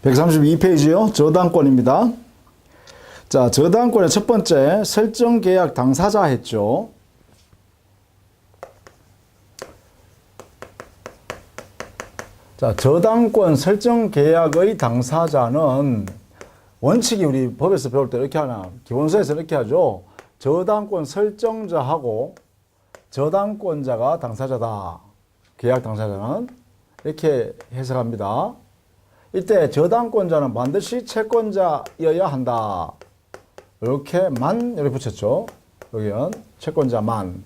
132페이지요. 저당권입니다. 자, 저당권의 첫 번째, 설정 계약 당사자 했죠. 자, 저당권 설정 계약의 당사자는 원칙이 우리 법에서 배울 때 이렇게 하나, 기본서에서 이렇게 하죠. 저당권 설정자하고 저당권자가 당사자다. 계약 당사자는 이렇게 해석합니다. 이때 저당권자는 반드시 채권자여야 한다. 이렇게만 이렇게 붙였죠. 여기는 채권자만.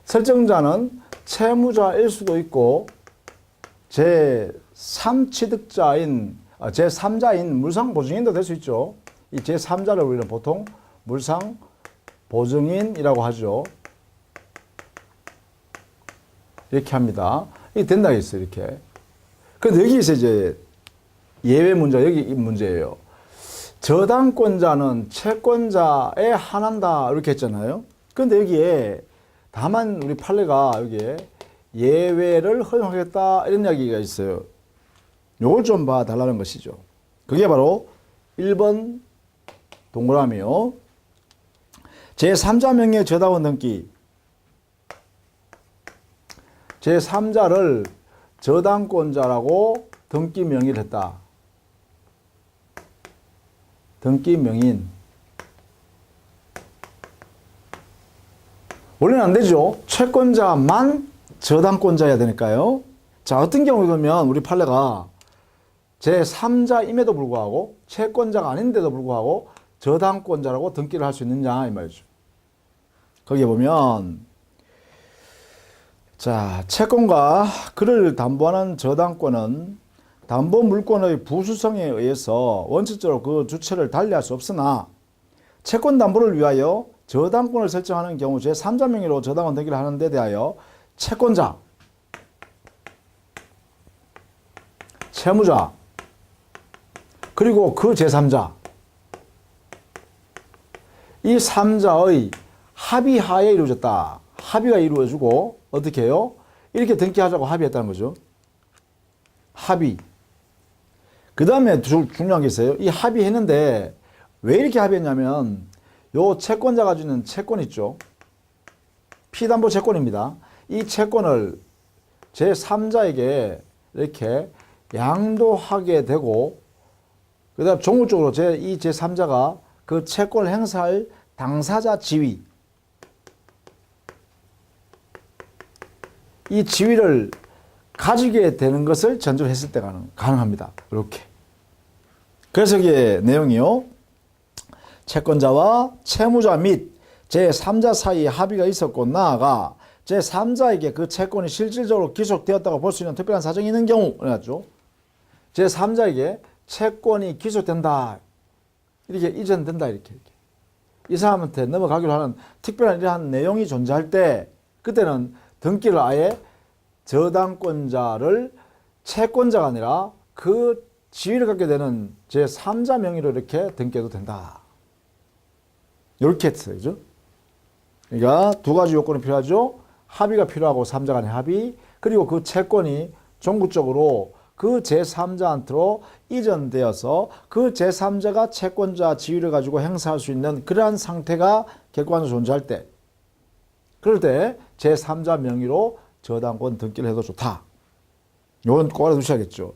설정자는 채무자일 수도 있고 제3취득자인 제3자인 물상보증인도 될 수 있죠. 이 제3자를 우리는 보통 물상보증인이라고 하죠. 이렇게 합니다. 이게 된다 했어요. 이렇게. 근데 여기서 이제 예외 문제, 여기 이 문제예요. 저당권자는 채권자에 한한다 이렇게 했잖아요. 그런데 여기에 다만 우리 판례가 여기에 예외를 허용하겠다 이런 이야기가 있어요. 요걸 좀 봐달라는 것이죠. 그게 바로 1번 동그라미요. 제3자 명의 저당권 등기. 제3자를 저당권자라고 등기 명의를 했다. 등기 명인. 원래는 안 되죠. 채권자만 저당권자여야 되니까요. 자, 어떤 경우면 우리 판례가 제3자임에도 불구하고 채권자가 아닌데도 불구하고 저당권자라고 등기를 할 수 있느냐 이 말이죠. 거기에 보면 자, 채권과 그를 담보하는 저당권은 담보 물권의 부수성에 의해서 원칙적으로 그 주체를 달리할 수 없으나 채권 담보를 위하여 저당권을 설정하는 경우 제3자 명의로 저당권 등기를 하는 데 대하여 채권자, 채무자, 그리고 그 제3자 이 3자의 합의하에 이루어졌다. 합의가 이루어지고 어떻게 해요? 이렇게 등기하자고 합의했다는 거죠. 합의. 그 다음에 중요한 게 있어요. 이 합의했는데 왜 이렇게 합의했냐면 요 채권자가 가지고 있는 채권 있죠. 피담보 채권입니다. 이 채권을 제3자에게 이렇게 양도하게 되고 그 다음 종국적으로 이 제3자가 그 채권을 행사할 당사자 지위 이 지위를 가지게 되는 것을 전제로 했을 때 가능합니다. 이렇게. 그래서 이게 내용이요. 채권자와 채무자 및 제3자 사이에 합의가 있었고 나아가 제3자에게 그 채권이 실질적으로 기속되었다고 볼 수 있는 특별한 사정이 있는 경우 그래가지고 제3자에게 채권이 기속된다. 이렇게 이전된다. 이렇게. 이 사람한테 넘어가기로 하는 특별한 이러한 내용이 존재할 때 그때는 등기를 아예 저당권자를 채권자가 아니라 그 지위를 갖게 되는 제3자 명의로 이렇게 등기해도 된다. 이렇게 했어요. 그죠? 그러니까 두 가지 요건이 필요하죠. 합의가 필요하고 3자 간의 합의 그리고 그 채권이 종국적으로 그 제3자한테로 이전되어서 그 제3자가 채권자 지위를 가지고 행사할 수 있는 그러한 상태가 객관적으로 존재할 때 그럴 때 제3자 명의로 저당권 등기를 해도 좋다. 이건 꼭 알아두셔야겠죠.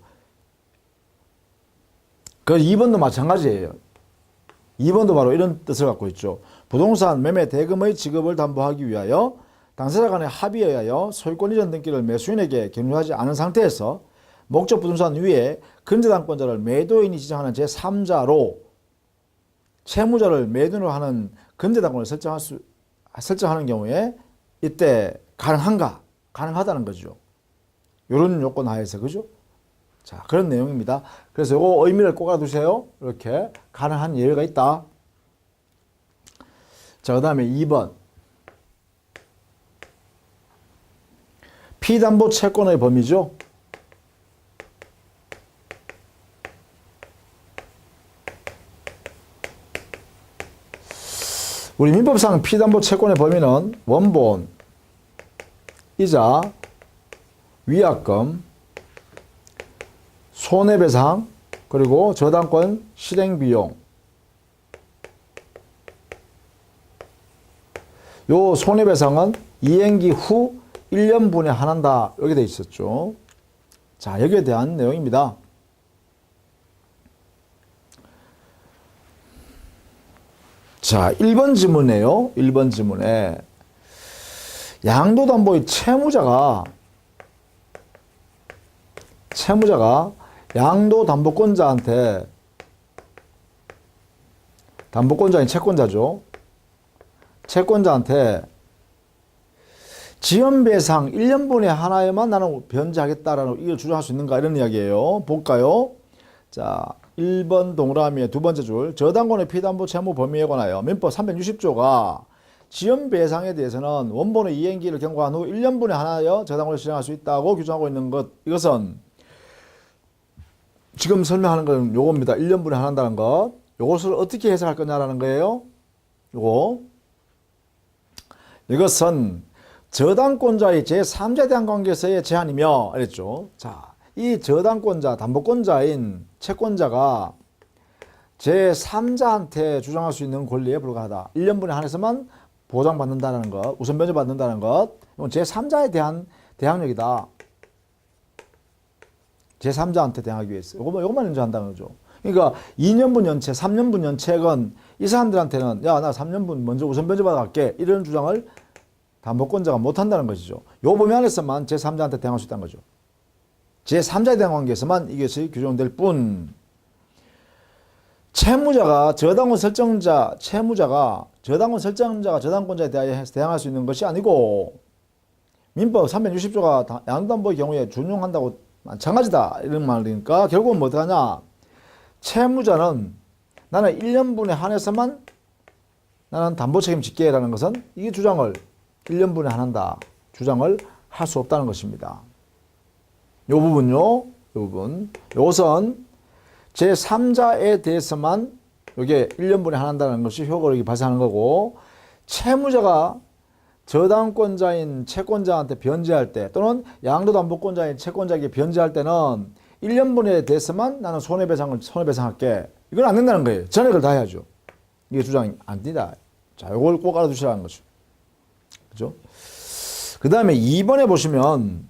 그 2번도 마찬가지예요. 2번도 바로 이런 뜻을 갖고 있죠. 부동산 매매 대금의 지급을 담보하기 위하여 당사자 간의 합의에 의하여 소유권 이전 등기를 매수인에게 경유하지 않은 상태에서 목적 부동산 위에 근저당권자를 매도인이 지정하는 제3자로 채무자를 매도인으로 하는 근저당권을 설정하는 경우에 이때 가능한가? 가능하다는 거죠. 이런 요건 하에서 그죠? 자, 그런 내용입니다. 그래서 요거 의미를 꼭 알아두세요. 이렇게 가능한 예외가 있다. 자, 그 다음에 2번. 피담보 채권의 범위죠. 우리 민법상 피담보 채권의 범위는 원본, 이자, 위약금, 손해배상, 그리고 저당권 실행 비용. 요 손해배상은 이행기 후 1년분에 한한다. 여기 돼 있었죠. 자, 여기에 대한 내용입니다. 자, 1번 지문이에요. 1번 지문에 양도담보의 채무자가 양도담보권자한테, 담보권자인 채권자죠. 채권자한테 지연배상 1년분의 하나에만 나는 변제하겠다라는 이걸 주장할 수 있는가, 이런 이야기예요. 볼까요? 자, 1번 동그라미의 두 번째 줄, 저당권의 피담보 채무 범위에 관하여 민법 360조가 지연배상에 대해서는 원본의 이행기를 경과한 후 1년분의 하나여 저당권을 실행할 수 있다고 규정하고 있는 것, 이것은 지금 설명하는 건 요겁니다. 1년분에 한다는 것. 요것을 어떻게 해석할 거냐라는 거예요. 이것은 저당권자의 제3자에 대한 관계에서의 제한이며, 그랬죠. 자, 이 저당권자, 담보권자인 채권자가 제3자한테 주장할 수 있는 권리에 불과하다. 1년분에 한해서만 보장받는다는 것, 우선 변제받는다는 것, 이건 제3자에 대한 대항력이다. 제3자한테 대항하기 위해서. 요것만 인정한다는 거죠. 그러니까 2년분 연체, 3년분 연체건 이 사람들한테는 야, 나 3년분 먼저 우선 변제받아 갈게, 이런 주장을 담보권자가 못한다는 것이죠. 요 범위 안에서만 제3자한테 대항할 수 있다는 거죠. 제3자에 대한 관계에서만 이것이 규정될 뿐, 채무자가 채무자가 저당권자에 대하여 대항할 수 있는 것이 아니고, 민법 360조가 양도담보의 경우에 준용한다고 마찬가지다, 이런 말이니까 결국은 뭐 어떡하냐, 채무자는 나는 1년분에 한해서만 나는 담보 책임 질게라는 것은 이 주장을 1년분에 한한다 주장을 할 수 없다는 것입니다. 요 부분요, 요 부분, 요것은 제3자에 대해서만 요게 1년분에 한한다는 것이 효력이 발생하는 거고, 채무자가 저당권자인 채권자한테 변제할 때, 또는 양도담보권자인 채권자에게 변제할 때는 1년분에 대해서만 나는 손해배상할게, 이건 안 된다는 거예요. 전액을 다 해야죠. 이게 주장이 안 된다. 자, 요걸 꼭 알아두시라는 거죠. 그죠? 그 다음에 2번에 보시면,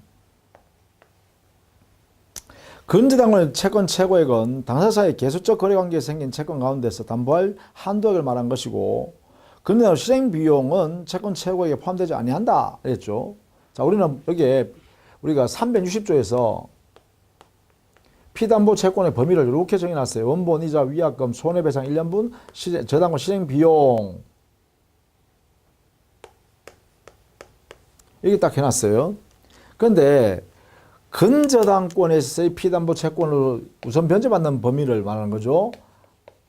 근저당권 채권 최고액은 당사자의 계수적 거래관계에 생긴 채권 가운데서 담보할 한도액을 말한 것이고, 근저당권 실행비용은 채권 최고액에 포함되지 아니한다 그랬죠. 자, 우리는 여기에 우리가 360조에서 피담보 채권의 범위를 이렇게 정해놨어요. 원본, 이자, 위약금, 손해배상 1년분, 저당권 실행비용, 이렇게 딱 해놨어요. 그런데 근저당권에서의 피담보 채권으로 우선 변제받는 범위를 말하는 거죠.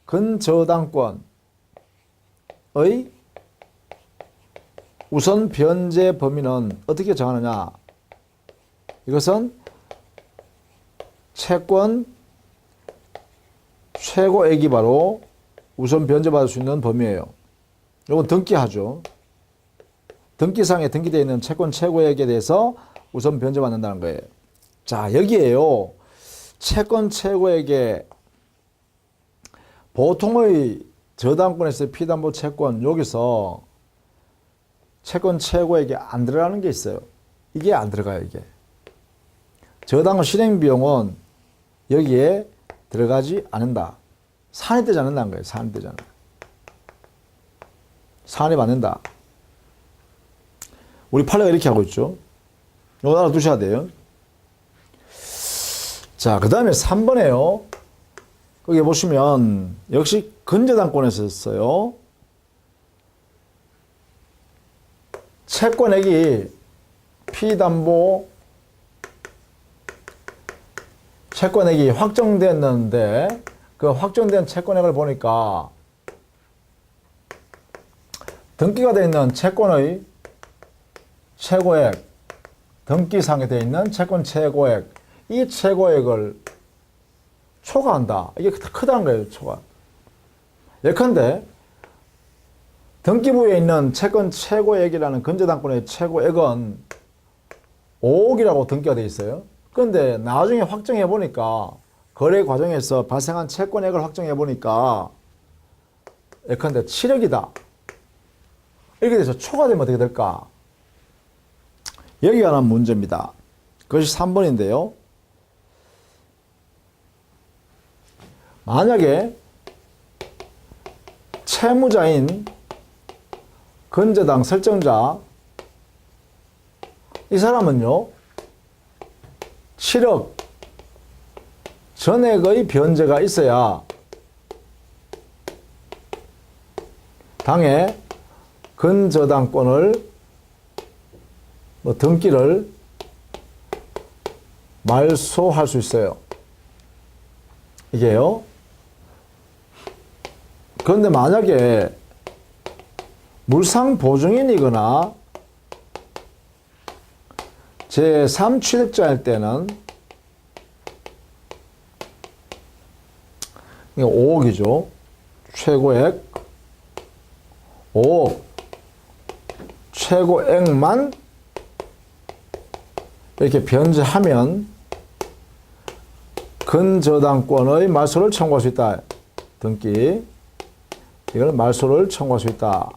근저당권의 우선 변제 범위는 어떻게 정하느냐. 이것은 채권 최고액이 바로 우선 변제받을 수 있는 범위예요. 이건 등기하죠. 등기상에 등기되어 있는 채권 최고액에 대해서 우선 변제받는다는 거예요. 자, 여기에요. 채권 최고액에 보통의 저당권에서 피담보 채권, 여기서 채권 최고액이 안 들어가는 게 있어요. 이게 안 들어가요, 이게. 저당권 실행비용은 여기에 들어가지 않는다. 산입되지 않는다는 거예요. 산입되지 않는다. 산입 안 된다. 우리 판례가 이렇게 하고 있죠. 이거 알아두셔야 돼요. 자, 그 다음에 3번에요. 거기 보시면 역시 근저당권에서 썼어요. 채권액이 피담보 채권액이 확정됐는데 그 확정된 채권액을 보니까 등기가 되어 있는 채권의 최고액, 등기상에 되어 있는 채권 최고액, 이 최고액을 초과한다. 이게 크다는 거예요, 초과. 예컨대 등기부에 있는 채권 최고액이라는 근저당권의 최고액은 5억이라고 등기가 되어 있어요. 그런데 나중에 확정해 보니까 거래 과정에서 발생한 채권액을 확정해 보니까 예컨대 7억이다. 이렇게 돼서 초과되면 어떻게 될까? 여기에 관한 문제입니다. 그것이 3번인데요. 만약에 채무자인 근저당 설정자 이 사람은요 7억 전액의 변제가 있어야 당해 근저당권을 등기를 말소할 수 있어요. 이게요. 그런데 만약에 물상보증인이거나 제3취득자일 때는 이거 5억이죠. 최고액 5억 최고액만 이렇게 변제하면 근저당권의 말소를 청구할 수 있다. 등기 이걸 말소를 청구할 수 있다.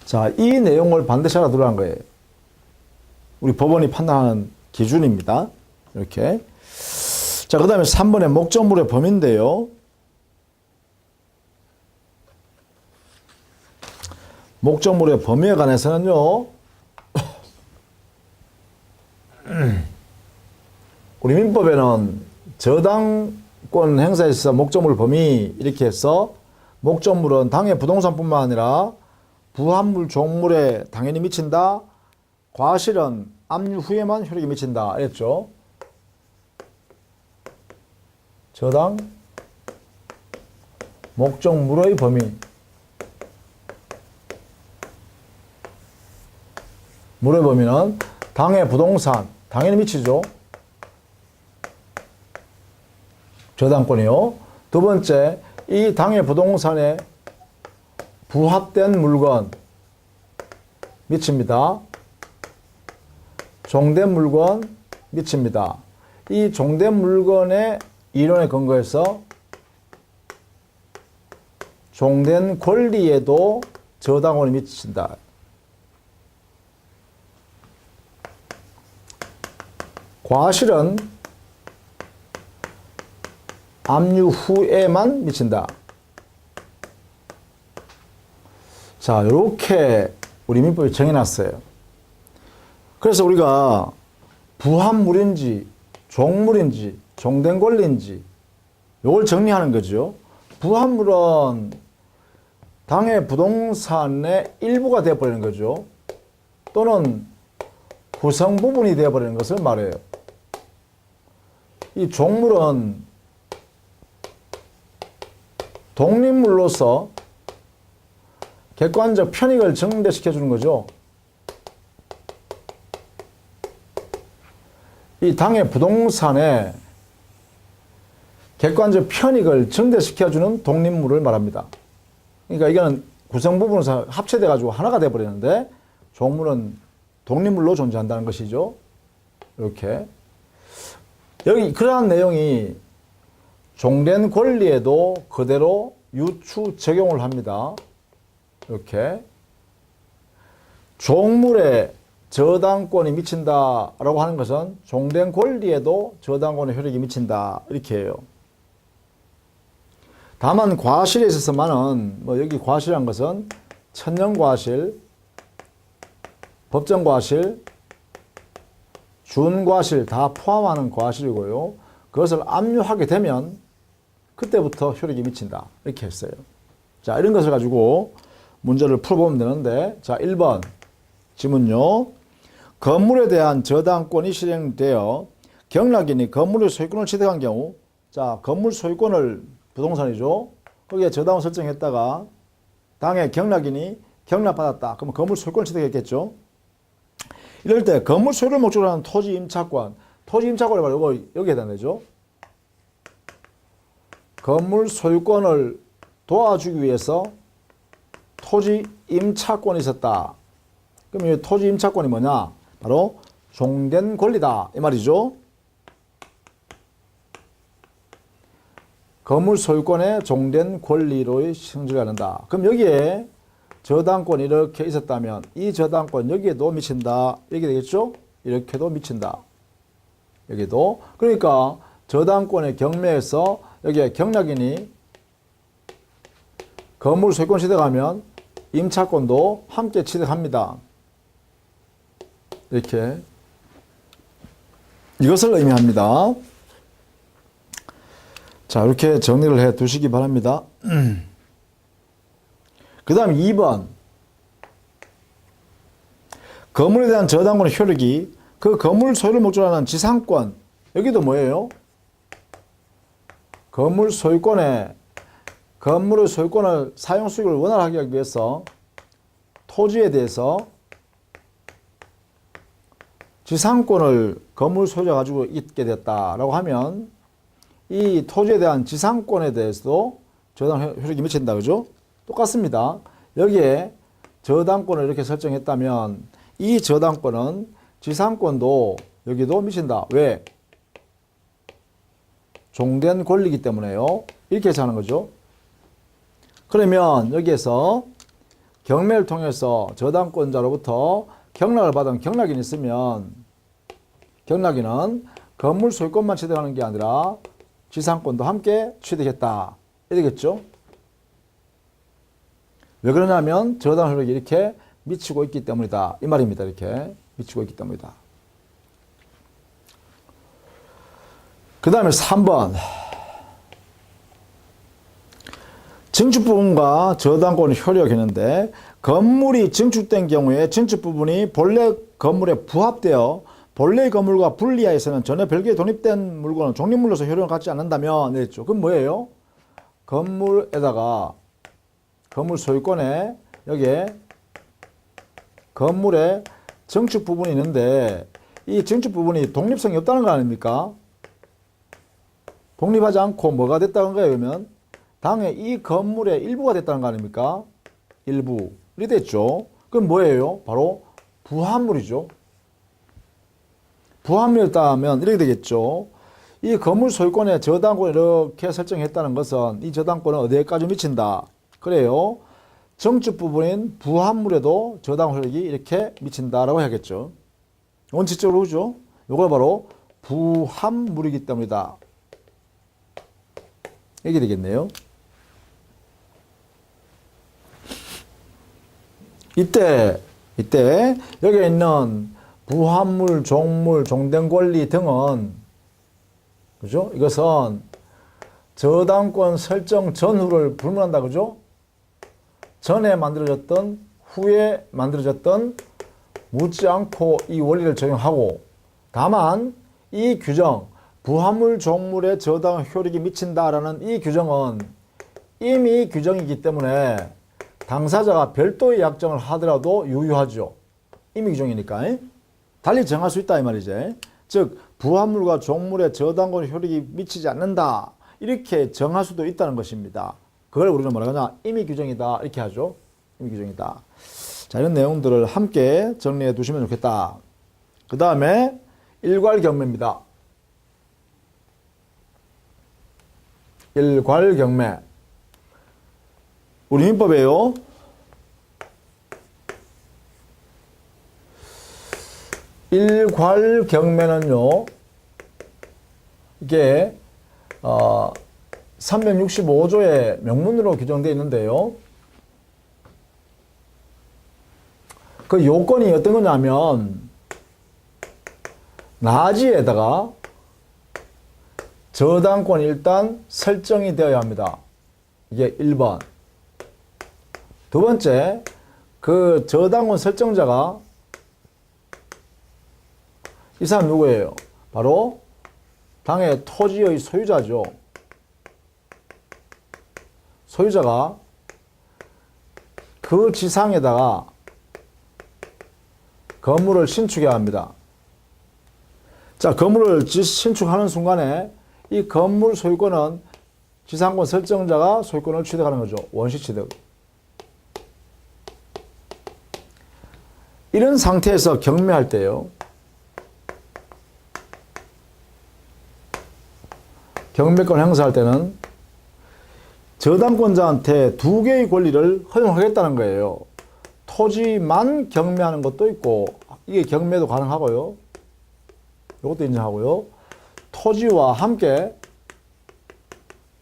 자, 이 내용을 반드시 알아두라는 거예요. 우리 법원이 판단하는 기준입니다. 이렇게. 자, 그 다음에 3번의 목적물의 범위인데요. 목적물의 범위에 관해서는요, 우리 민법에는 저당권 행사에 있어서 목적물 범위 이렇게 해서 목적물은 당해 부동산뿐만 아니라 부합물 종물에 당연히 미친다. 과실은 압류 후에만 효력이 미친다. 이랬죠. 저당 목적물의 범위. 물의 범위는 당해 부동산 당연히 미치죠. 저당권이요. 두 번째, 이 당해 부동산에 부합된 물건 미칩니다. 종된 물건 미칩니다. 이 종된 물건의 이론에 근거해서 종된 권리에도 저당권이 미친다. 과실은 압류 후에만 미친다. 자, 이렇게 우리 민법이 정해놨어요. 그래서 우리가 부합물인지 종물인지 종된 권리인지 이걸 정리하는 거죠. 부합물은 당해 부동산의 일부가 되어버리는 거죠. 또는 구성 부분이 되어버리는 것을 말해요. 이 종물은 독립물로서 객관적 편익을 증대시켜 주는 거죠. 이 당해 부동산에 객관적 편익을 증대시켜 주는 독립물을 말합니다. 그러니까 이거는 구성 부분에서 합체돼 가지고 하나가 돼 버리는데 종물은 독립물로 존재한다는 것이죠. 이렇게 여기 그러한 내용이 종된 권리에도 그대로 유추 적용을 합니다. 이렇게 종물에 저당권이 미친다라고 하는 것은 종된 권리에도 저당권의 효력이 미친다 이렇게 해요. 다만 과실에 있어서만은 여기 과실이란 것은 천연과실, 법정과실, 준과실 다 포함하는 과실이고요. 그것을 압류하게 되면 그때부터 효력이 미친다 이렇게 했어요. 자, 이런 것을 가지고 문제를 풀어보면 되는데, 자, 1번 지문요. 건물에 대한 저당권이 실행되어 경락인이 건물의 소유권을 취득한 경우, 자, 건물 소유권을 부동산이죠. 거기에 저당을 설정했다가 당해 경락인이 경락받았다. 그러면 건물 소유권을 취득했겠죠. 이럴 때 건물 소유를 목적으로 하는 토지 임차권, 토지 임차권이 바로 여기에 해당되죠. 건물 소유권을 도와주기 위해서 토지 임차권이 있었다. 그럼 이 토지 임차권이 뭐냐? 바로 종된 권리다 이 말이죠. 건물 소유권의 종된 권리로의 성질을 갖는다. 그럼 여기에 저당권이 이렇게 있었다면 이 저당권 여기에도 미친다. 이렇게 되겠죠? 이렇게도 미친다. 여기도. 그러니까 저당권의 경매에서 여기에 경락인이 건물 소유권 취득하면 임차권도 함께 취득합니다. 이렇게 이것을 의미합니다. 자, 이렇게 정리를 해 두시기 바랍니다. 그 다음 2번. 건물에 대한 저당권의 효력이 그 건물 소유를 목적으로 하는 지상권. 여기도 뭐예요? 건물의 소유권을 사용 수익을 원활하게 하기 위해서 토지에 대해서 지상권을 건물 소유자가 가지고 있게 됐다라고 하면 이 토지에 대한 지상권에 대해서도 저당 효력이 미친다. 그죠? 똑같습니다. 여기에 저당권을 이렇게 설정했다면 이 저당권은 지상권도 여기도 미친다. 왜? 종된 권리이기 때문에요. 이렇게 해서 하는 거죠. 그러면 여기에서 경매를 통해서 저당권자로부터 경락을 받은 경락인이 있으면 경락인은 건물 소유권만 취득하는 게 아니라 지상권도 함께 취득했다. 이러겠죠. 왜 그러냐면 저당 효력이 이렇게 미치고 있기 때문이다. 이 말입니다. 이렇게 미치고 있기 때문이다. 그 다음에 3번. 증축 부분과 저당권의 효력이었는데 건물이 증축된 경우에 증축 부분이 본래 건물에 부합되어 본래의 건물과 분리하여서는 전혀 별개의 독립된 물건은 종립물로서 효력을 갖지 않는다면 이랬죠. 그럼 뭐예요? 건물에다가 건물 소유권에 여기에 건물에 증축 부분이 있는데 이 증축 부분이 독립성이 없다는 거 아닙니까? 독립하지 않고 뭐가 됐다는 거예요? 그러면 당연히 이 건물의 일부가 됐다는 거 아닙니까? 일부. 이렇게 됐죠. 그럼 뭐예요? 바로 부합물이죠. 부합물이었다면 이렇게 되겠죠. 이 건물 소유권의 저당권을 이렇게 설정했다는 것은 이 저당권은 어디에까지 미친다. 그래요. 정축 부분인 부합물에도 저당 효력이 이렇게 미친다라고 해야겠죠. 원칙적으로 그죠? 이걸 바로 부합물이기 때문이다. 이게 되겠네요. 이때 여기에 있는 부합물, 종물, 종된 권리 등은 그죠? 이것은 저당권 설정 전후를 불문한다. 그죠? 전에 만들어졌던 후에 만들어졌던 묻지 않고 이 원리를 적용하고 다만 이 규정 부합물 종물의 저당 효력이 미친다라는 이 규정은 임의 규정이기 때문에 당사자가 별도의 약정을 하더라도 유효하죠. 임의 규정이니까. 달리 정할 수 있다 이 말이지. 즉 부합물과 종물의 저당권 효력이 미치지 않는다. 이렇게 정할 수도 있다는 것입니다. 그걸 우리는 뭐라 하냐? 임의 규정이다. 이렇게 하죠. 임의 규정이다. 자, 이런 내용들을 함께 정리해 두시면 좋겠다. 그 다음에 일괄경매입니다. 일괄경매. 우리 민법에요. 일괄경매는요. 이게 365조의 명문으로 규정되어 있는데요. 그 요건이 어떤 거냐면 나지에다가 저당권이 일단 설정이 되어야 합니다. 이게 1번. 두 번째, 그 저당권 설정자가 이 사람 누구예요? 바로 당의 토지의 소유자죠. 소유자가 그 지상에다가 건물을 신축해야 합니다. 자, 건물을 신축하는 순간에 이 건물 소유권은 지상권 설정자가 소유권을 취득하는 거죠. 원시 취득. 이런 상태에서 경매할 때요. 경매권 행사할 때는 저당권자한테 두 개의 권리를 허용하겠다는 거예요. 토지만 경매하는 것도 있고, 이게 경매도 가능하고요. 이것도 인정하고요. 토지와 함께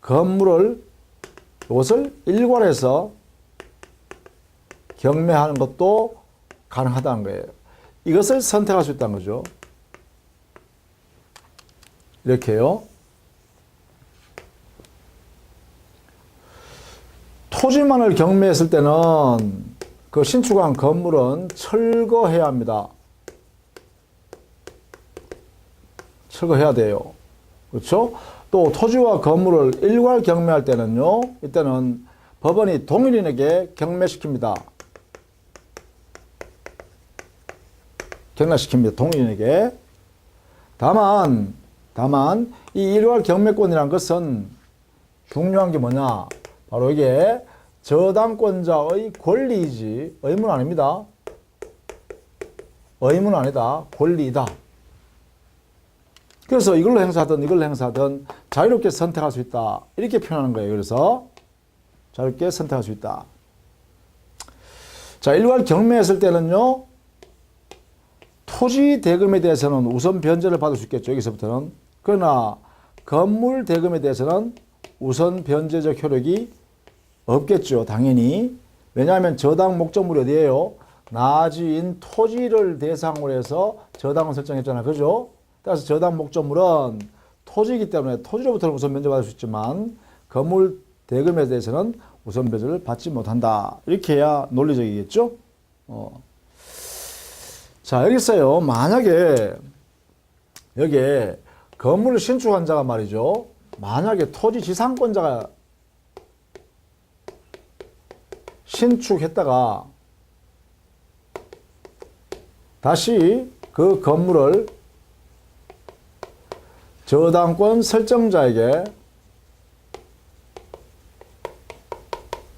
건물을, 이것을 일괄해서 경매하는 것도 가능하다는 거예요. 이것을 선택할 수 있다는 거죠. 이렇게요. 토지만을 경매했을 때는 그 신축한 건물은 철거해야 합니다. 철거해야 돼요. 그렇죠? 또 토지와 건물을 일괄 경매할 때는요, 이때는 법원이 동일인에게 경매시킵니다. 경락시킵니다. 동일인에게. 다만 이 일괄 경매권이라는 것은 중요한 게 뭐냐? 바로 이게 저당권자의 권리이지 의무는 아닙니다. 의무는 아니다. 권리이다. 그래서 이걸로 행사하든 자유롭게 선택할 수 있다. 이렇게 표현하는 거예요. 그래서 자유롭게 선택할 수 있다. 자, 일괄 경매했을 때는요, 토지 대금에 대해서는 우선 변제를 받을 수 있겠죠. 여기서부터는. 그러나 건물 대금에 대해서는 우선 변제적 효력이 없겠죠. 당연히. 왜냐하면 저당 목적물이 어디예요? 나지인 토지를 대상으로 해서 저당을 설정했잖아요. 그죠? 따라서 저당 목적물은 토지이기 때문에 토지로부터는 우선 변제받을 수 있지만 건물 대금에 대해서는 우선 변제를 받지 못한다. 이렇게 해야 논리적이겠죠? 자, 여기서요. 만약에 여기에 건물을 신축한 자가 말이죠. 만약에 토지 지상권자가 신축했다가 다시 그 건물을 저당권 설정자에게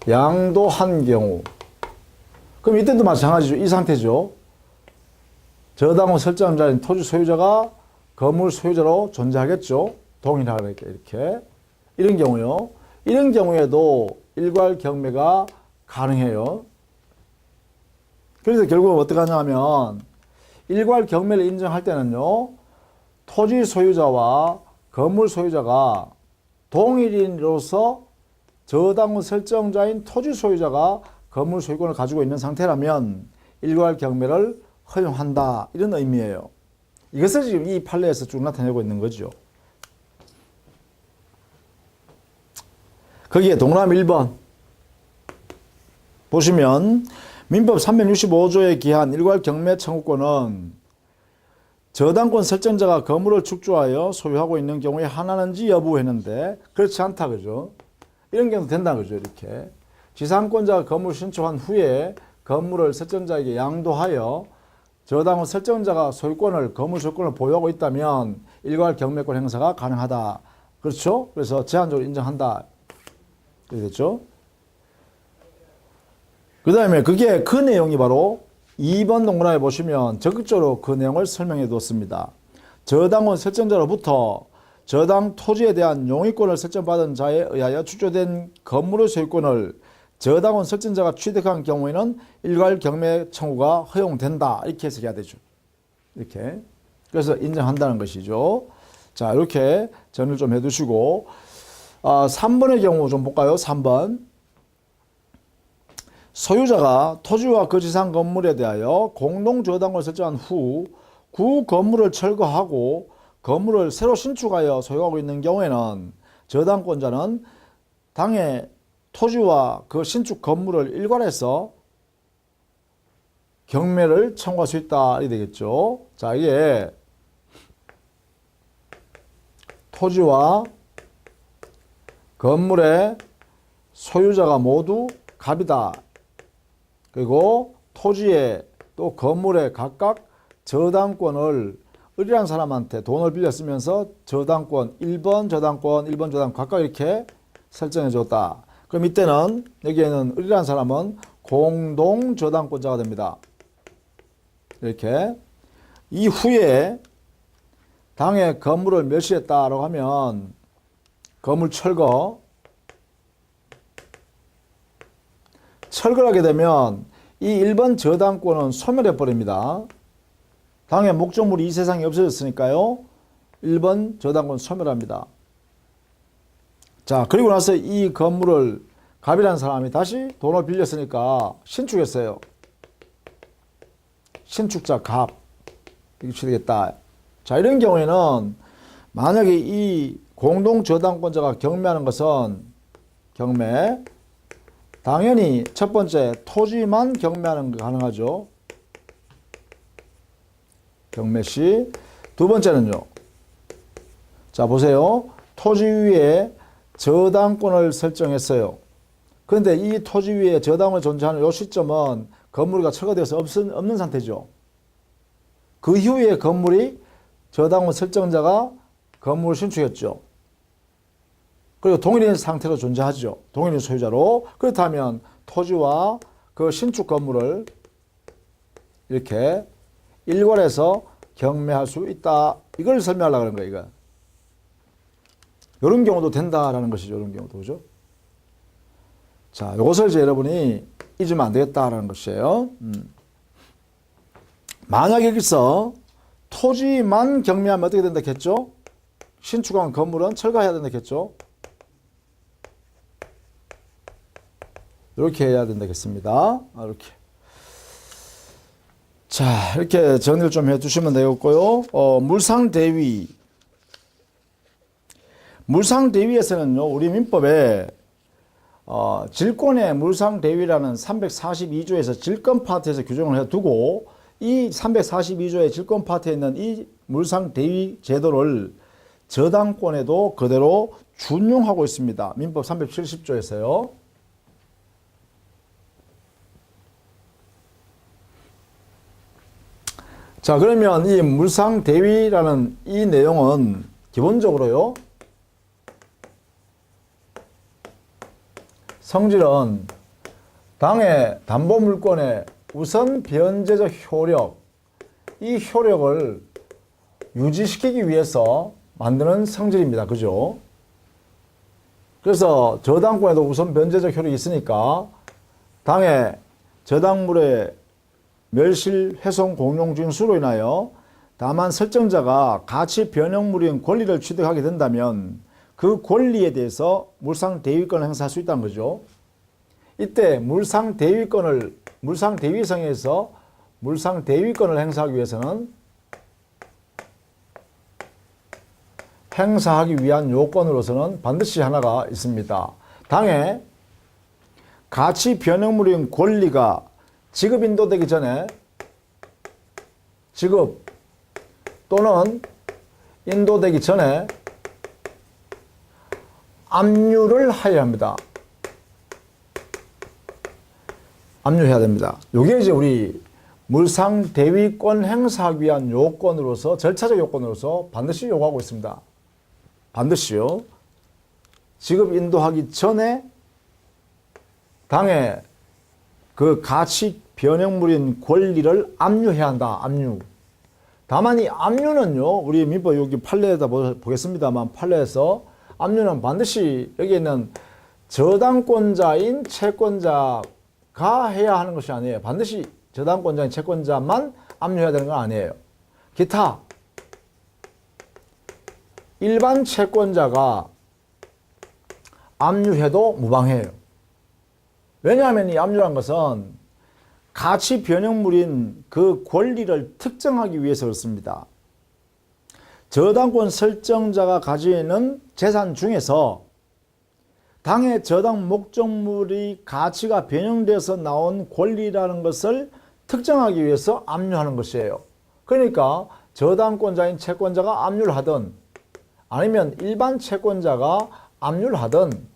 양도한 경우, 그럼 이때도 마찬가지죠. 이 상태죠. 저당권 설정자인 토지 소유자가 건물 소유자로 존재하겠죠. 동일하게 이렇게. 이런 경우요. 이런 경우에도 일괄 경매가 가능해요. 그래서 결국은 어떻게 하냐면 일괄 경매를 인정할 때는요, 토지 소유자와 건물 소유자가 동일인으로서 저당권 설정자인 토지 소유자가 건물 소유권을 가지고 있는 상태라면 일괄 경매를 허용한다. 이런 의미예요. 이것을 지금 이 판례에서 쭉 나타내고 있는 거죠. 거기에 동그라미 1번 보시면 민법 365조에 기한 일괄 경매 청구권은 저당권 설정자가 건물을 축조하여 소유하고 있는 경우에 하나는지 여부 했는데 그렇지 않다. 그죠? 이런 경우도 된다는 거죠. 이렇게. 지상권자가 건물 신축한 후에 건물을 설정자에게 양도하여 저당권 설정자가 소유권을, 건물 소유권을 보유하고 있다면 일괄 경매권 행사가 가능하다. 그렇죠? 그래서 제한적으로 인정한다. 그렇게 됐죠? 그 다음에 그게 그 내용이 바로 2번 동그라미 보시면 적극적으로 그 내용을 설명해 두었습니다. 저당권 설정자로부터 저당 토지에 대한 용의권을 설정받은 자에 의하여 축조된 건물의 소유권을 저당권 설정자가 취득한 경우에는 일괄 경매 청구가 허용된다. 이렇게 해석해야 되죠. 이렇게. 그래서 인정한다는 것이죠. 자, 이렇게 정리를 좀 해두시고 3번의 경우 좀 볼까요? 3번. 소유자가 토지와 그 지상 건물에 대하여 공동저당권을 설정한 후 구 건물을 철거하고 건물을 새로 신축하여 소유하고 있는 경우에는 저당권자는 당해 토지와 그 신축 건물을 일괄해서 경매를 청구할 수 있다. 이렇게 되겠죠. 자, 이게 토지와 건물의 소유자가 모두 갑이다. 그리고 토지에 또 건물에 각각 저당권을 을이라는 사람한테 돈을 빌려 쓰면서 저당권 1번 저당권 1번 저당권 각각 이렇게 설정해 줬다. 그럼 이때는 여기에는 을이라는 사람은 공동 저당권자가 됩니다. 이렇게. 이후에 당해 건물을 멸시했다라고 하면 건물 철거, 철거를 하게 되면 이 1번 저당권은 소멸해 버립니다. 당의 목적물이 이 세상에 없어졌으니까요. 1번 저당권 소멸합니다. 자, 그리고 나서 이 건물을 갑이라는 사람이 다시 돈을 빌렸으니까 신축했어요. 신축자 갑. 이렇게 되겠다. 자, 이런 경우에는 만약에 이 공동저당권자가 경매하는 것은 경매. 당연히 첫 번째 토지만 경매하는 거 가능하죠. 경매 시. 두 번째는요. 자, 보세요. 토지 위에 저당권을 설정했어요. 그런데 이 토지 위에 저당을 존재하는 이 시점은 건물이 철거되어서 없는 상태죠. 그 이후에 건물이 저당권 설정자가 건물을 신축했죠. 그리고 동일인 상태로 존재하죠. 동일인 소유자로. 그렇다면 토지와 그 신축 건물을 이렇게 일괄해서 경매할 수 있다. 이걸 설명하려고 하는 거예요. 이거. 이런 경우도 된다라는 것이죠. 이런 경우도. 그죠? 자, 이것을 이제 여러분이 잊으면 안 되겠다라는 것이에요. 만약에 여기서 토지만 경매하면 어떻게 된다 했죠? 신축한 건물은 철거해야 된다 했죠? 이렇게 해야 된다겠습니다. 이렇게. 자, 이렇게 정리를 좀 해주시면 되겠고요. 물상대위. 물상대위에서는요, 우리 민법에 질권의 물상대위라는 342조에서 질권 파트에서 규정을 해두고 이 342조의 질권 파트에 있는 이 물상대위 제도를 저당권에도 그대로 준용하고 있습니다. 민법 370조에서요. 자, 그러면 이 물상대위라는 이 내용은 기본적으로요. 성질은 당의 담보물권의 우선 변제적 효력, 이 효력을 유지시키기 위해서 만드는 성질입니다. 그죠? 그래서 저당권에도 우선 변제적 효력이 있으니까 당의 저당물의 멸실, 훼손, 공용 주인 수로 인하여 다만 설정자가 가치 변형물인 권리를 취득하게 된다면 그 권리에 대해서 물상대위권을 행사할 수 있다는 거죠. 이때 물상대위성에서 물상대위권을 행사하기 위해서는 행사하기 위한 요건으로서는 반드시 하나가 있습니다. 당의 가치 변형물인 권리가 지급 인도되기 전에 지급 또는 인도되기 전에 압류를 하여야 합니다. 압류해야 됩니다. 이게 이제 우리 물상대위권 행사하기 위한 요건으로서 절차적 요건으로서 반드시 요구하고 있습니다. 반드시요. 지급 인도하기 전에 당의 그 가치 변형물인 권리를 압류해야 한다. 압류. 다만 이 압류는요. 우리 민법 여기 판례에다 보겠습니다만 판례에서 압류는 반드시 여기 있는 저당권자인 채권자가 해야 하는 것이 아니에요. 반드시 저당권자인 채권자만 압류해야 되는 건 아니에요. 기타 일반 채권자가 압류해도 무방해요. 왜냐하면 이 압류란 것은 가치 변형물인 그 권리를 특정하기 위해서 그렇습니다. 저당권 설정자가 가지고 있는 재산 중에서 당의 저당 목적물이 가치가 변형돼서 나온 권리라는 것을 특정하기 위해서 압류하는 것이에요. 그러니까 저당권자인 채권자가 압류를 하든 아니면 일반 채권자가 압류를 하든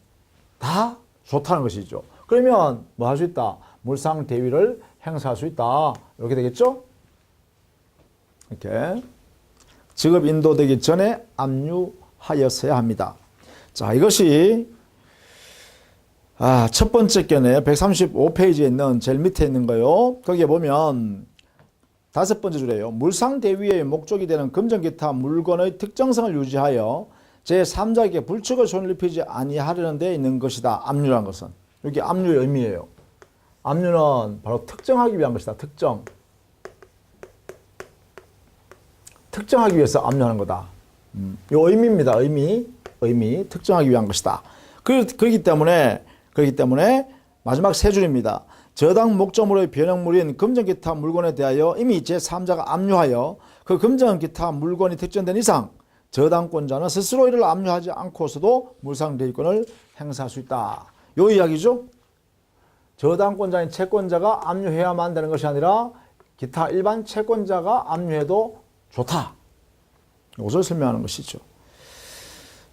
다 좋다는 것이죠. 그러면 뭐 할 수 있다? 물상대위를 행사할 수 있다. 이렇게 되겠죠? 이렇게 지급 인도되기 전에 압류하였어야 합니다. 자, 이것이 첫 번째 견해 135페이지에 있는 제일 밑에 있는 거요. 거기에 보면 다섯 번째 줄이에요. 물상대위의 목적이 되는 금전기타 물건의 특정성을 유지하여 제3자에게 불측을 손을 입히지 아니하려는 데 있는 것이다. 압류란 것은. 여기 압류의 의미예요. 압류는 바로 특정하기 위한 것이다. 특정하기 위해서 압류하는 거다. 이 의미입니다. 의미. 특정하기 위한 것이다. 그렇기 때문에 마지막 세 줄입니다. 저당 목적물의 변형물인 금전 기타 물건에 대하여 이미 제3자가 압류하여 그 금전 기타 물건이 특정된 이상 저당권자는 스스로 이를 압류하지 않고서도 물상대리권을 행사할 수 있다. 요 이야기죠. 저당권자인 채권자가 압류해야만 되는 것이 아니라 기타 일반 채권자가 압류해도 좋다. 이것을 설명하는 것이죠.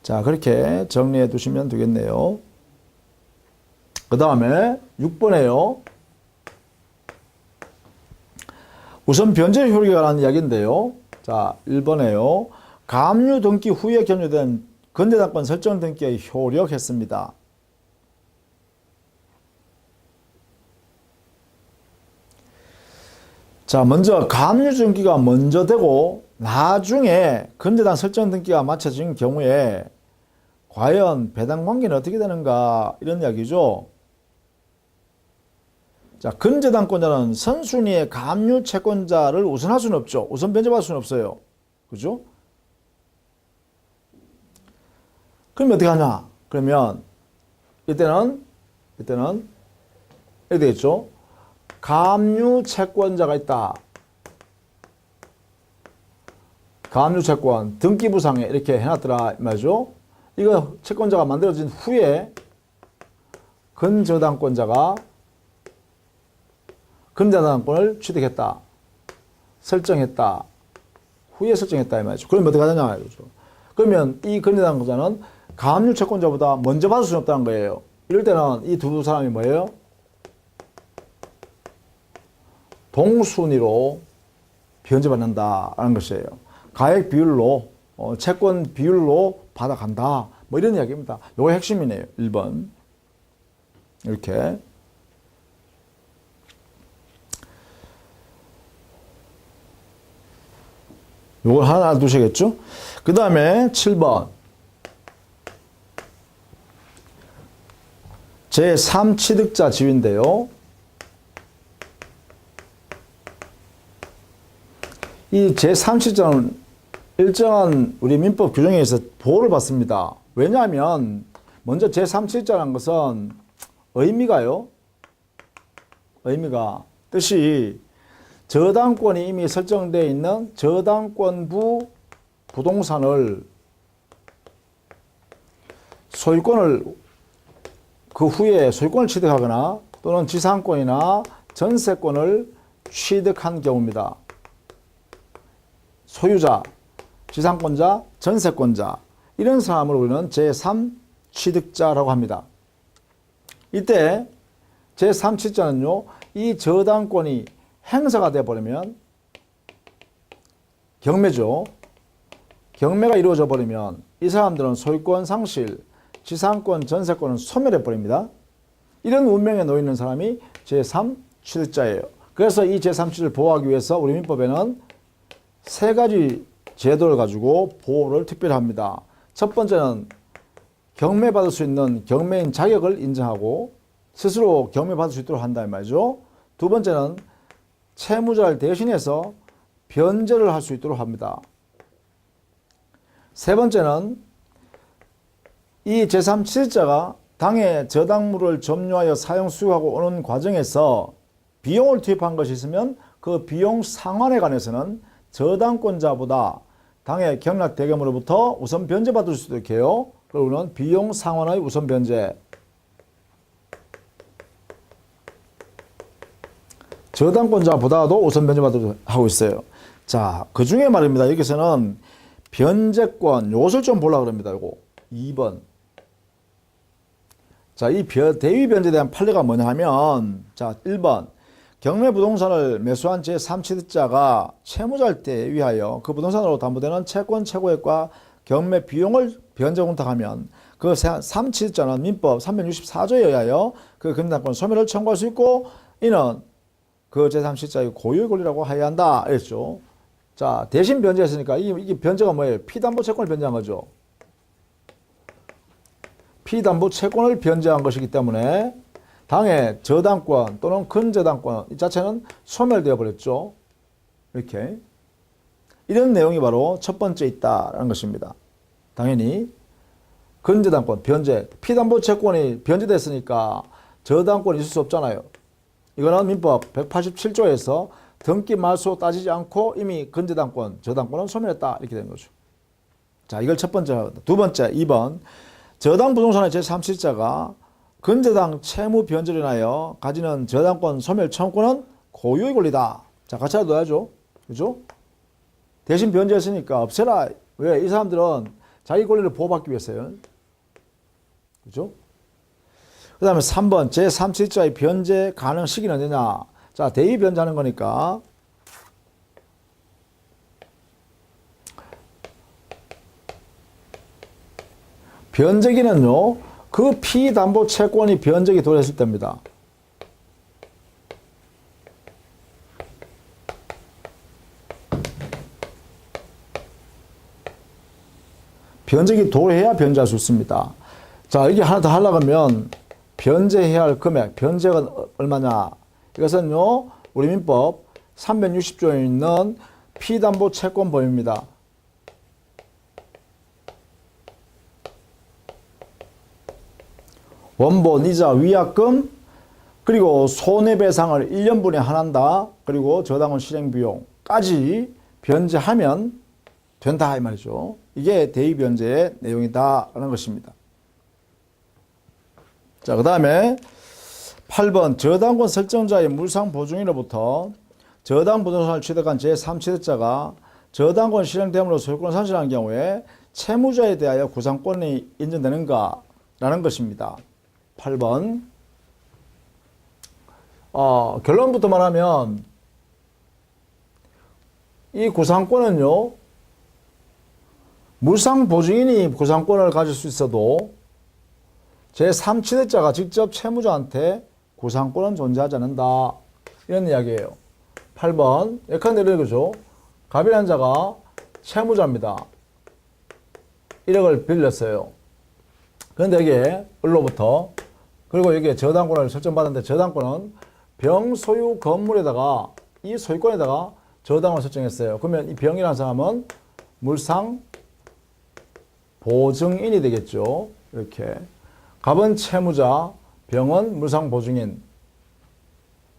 자, 그렇게 정리해 두시면 되겠네요. 그 다음에 6번에요. 우선 변제 효력에 관한 이야기인데요. 자, 1번에요. 가압류 등기 후에 경유된 건재당권 설정 등기의 효력했습니다. 자, 먼저 가압류 등기가 먼저 되고 나중에 건재당 설정 등기가 마쳐진 경우에 과연 배당 관계는 어떻게 되는가 이런 이야기죠. 자, 건재당권자는 선순위의 가압류 채권자를 우선할 수는 없죠. 우선 변제받을 수는 없어요. 그죠? 그러면 어떻게 하냐? 그러면 이때는 이렇게 되겠죠. 가압류 채권자가 있다. 가압류 채권 등기부상에 이렇게 해놨더라 말이죠. 이거 채권자가 만들어진 후에 건저당권자가 건저당권을 취득했다. 설정했다. 후에 설정했다 이 말이죠. 그러면 어떻게 하느냐 말이죠. 그러면 이 건저당권자는 가압류 채권자보다 먼저 받을 수는 없다는 거예요. 이럴 때는 이 두 사람이 뭐예요? 동순위로 변제받는다라는 것이에요. 가액 비율로 채권 비율로 받아간다. 뭐 이런 이야기입니다. 요거 핵심이네요. 1번. 이렇게. 요걸 하나 두시겠죠? 그 다음에 7번. 제3취득자 지위인데요. 이 제3취득자는 일정한 우리 민법 규정에 의해서 보호를 받습니다. 왜냐하면 먼저 제3취득자라는 것은 의미가 뜻이 저당권이 이미 설정되어 있는 저당권부 부동산을 소유권을 그 후에 소유권을 취득하거나 또는 지상권이나 전세권을 취득한 경우입니다. 소유자, 지상권자, 전세권자 이런 사람을 우리는 제3취득자라고 합니다. 이때 제3취득자는요. 이 저당권이 행사가 되어버리면 경매죠. 경매가 이루어져 버리면 이 사람들은 소유권 상실, 지상권, 전세권은 소멸해버립니다. 이런 운명에 놓이는 사람이 제3취득자예요. 그래서 이 제3취득을 보호하기 위해서 우리 민법에는 세 가지 제도를 가지고 보호를 특별히 합니다. 첫 번째는 경매받을 수 있는 경매인 자격을 인정하고 스스로 경매받을 수 있도록 한다 이 말이죠. 두 번째는 채무자를 대신해서 변제를 할 수 있도록 합니다. 세 번째는 이 제3취득자가 당해 저당물을 점유하여 사용 수용하고 오는 과정에서 비용을 투입한 것이 있으면 그 비용 상환에 관해서는 저당권자보다 당해 경락 대금으로부터 우선 변제받을 수도 있게요. 그리고는 비용 상환의 우선 변제. 저당권자보다도 우선 변제받도록 하고 있어요. 자, 그 중에 말입니다. 여기서는 변제권, 요것을 좀 보려고 합니다. 요거 2번. 자, 이 대위 변제에 대한 판례가 뭐냐 하면, 자, 1번. 경매 부동산을 매수한 제3취득자가 채무자일 때에 위하여 그 부동산으로 담보되는 채권 최고액과 경매 비용을 변제 공탁하면 그 3취득자는 민법 364조에 의하여 그 금당권 소멸을 청구할 수 있고 이는 그 제3취득자의 고유의 권리라고 하여야 한다. 이랬죠. 자, 대신 변제했으니까 이게 변제가 뭐예요? 피담보 채권을 변제한 거죠. 피담보 채권을 변제한 것이기 때문에 당의 저당권 또는 근저당권 이 자체는 소멸되어 버렸죠. 이렇게 이런 내용이 바로 첫 번째 있다라는 것입니다. 당연히 근저당권, 변제, 피담보 채권이 변제됐으니까 저당권이 있을 수 없잖아요. 이거는 민법 187조에서 등기 말소 따지지 않고 이미 근저당권, 저당권은 소멸했다 이렇게 된 거죠. 자, 이걸 첫 번째. 두 번째, 2번. 저당 부동산의 제3실자가 근저당 채무 변제를 인하여 가지는 저당권 소멸 청구권은 고유의 권리다. 자, 같이 넣어야죠. 그죠? 대신 변제했으니까 없애라. 왜? 이 사람들은 자기 권리를 보호받기 위해서요. 그죠? 그 다음에 3번. 제3실자의 변제 가능 시기는 언제냐? 자, 대의 변제하는 거니까. 변제기는요, 그 피담보 채권이 변제기 도래했을 때입니다. 변제기 도래해야 변제할 수 있습니다. 자, 여기 하나 더 하려고 하면 변제해야 할 금액, 변제가 얼마냐? 이것은요, 우리 민법 360조에 있는 피담보 채권 범위입니다. 원본, 이자, 위약금, 그리고 손해배상을 1년분에 한한다. 그리고 저당권 실행비용까지 변제하면 된다 이 말이죠. 이게 대의변제의 내용이다라는 것입니다. 자, 그 다음에 8번 저당권 설정자의 물상보증인으로부터 저당 부동산을 취득한 제3취득자가 저당권 실행됨으로 소유권을 상실한 경우에 채무자에 대하여 구상권이 인정되는가? 라는 것입니다. 8번. 결론부터 말하면 이 구상권은요, 물상보증인이 구상권을 가질 수 있어도 제3취득자가 직접 채무자한테 구상권은 존재하지 않는다. 이런 이야기예요. 8번. 예컨대 이거죠. 갑이라는 자가 채무자입니다. 1억을 빌렸어요. 그런데 여기에 을로부터 그리고 여기에 저당권을 설정받았는데 저당권은 병소유 건물에다가 이 소유권에다가 저당을 설정했어요. 그러면 이 병이라는 사람은 물상 보증인이 되겠죠. 이렇게. 갑은 채무자, 병은 물상 보증인.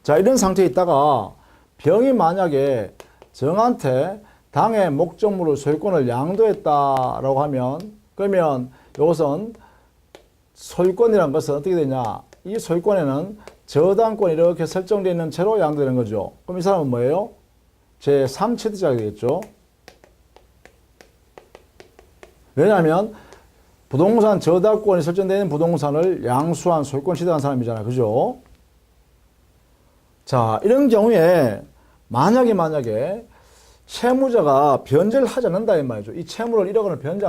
자, 이런 상태에 있다가 병이 만약에 정한테 당의 목적물을 소유권을 양도했다라고 하면 그러면 이것은 소유권이라는 것은 어떻게 되냐? 이 소유권에는 저당권이 이렇게 설정되어 있는 채로 양도되는 거죠. 그럼 이 사람은 뭐예요? 제3취득자가 되겠죠. 왜냐하면 부동산 저당권이 설정되어 있는 부동산을 양수한 소유권 취득한 사람이잖아요. 그죠? 자, 이런 경우에 만약에 채무자가 변제를 하지 않는다 이 말이죠. 이 채무를 1억 원을 변제를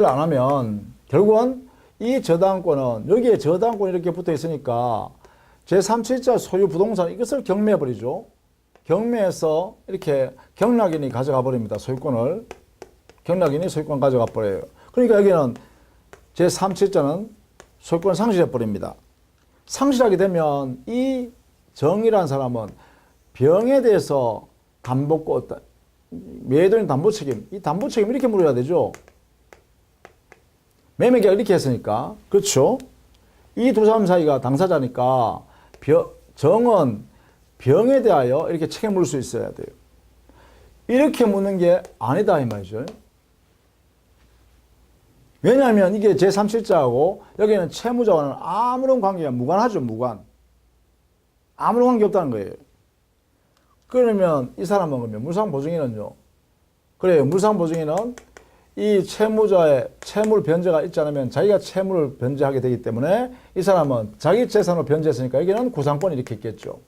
안 하면 결국은 이 저당권은 여기에 저당권이 이렇게 붙어 있으니까 제3취득자 소유 부동산 이것을 경매해 버리죠. 경매해서 이렇게 경락인이 가져가 버립니다. 소유권을. 경락인이 소유권 가져가 버려요. 그러니까 여기는 제3취득자는 소유권을 상실해 버립니다. 상실하게 되면 이 정이라는 사람은 병에 대해서 담보권, 매도인 담보책임, 이 담보책임 이렇게 물어야 되죠. 매매계약 이렇게 했으니까. 그렇죠? 이 두 사람 사이가 당사자니까 정은 병에 대하여 이렇게 책임 물을 수 있어야 돼요. 이렇게 묻는 게 아니다 이 말이죠. 왜냐하면 이게 제3취득자하고 여기는 채무자와는 아무런 관계가 무관하죠. 무관. 아무런 관계 없다는 거예요. 그러면 이 사람은 그러면 물상보증인은요. 그래요. 물상보증인은 이 채무자의 채물 변제가 있지 않으면 자기가 채무를 변제하게 되기 때문에 이 사람은 자기 재산으로 변제했으니까 여기는 구상권이 이렇게 있겠죠.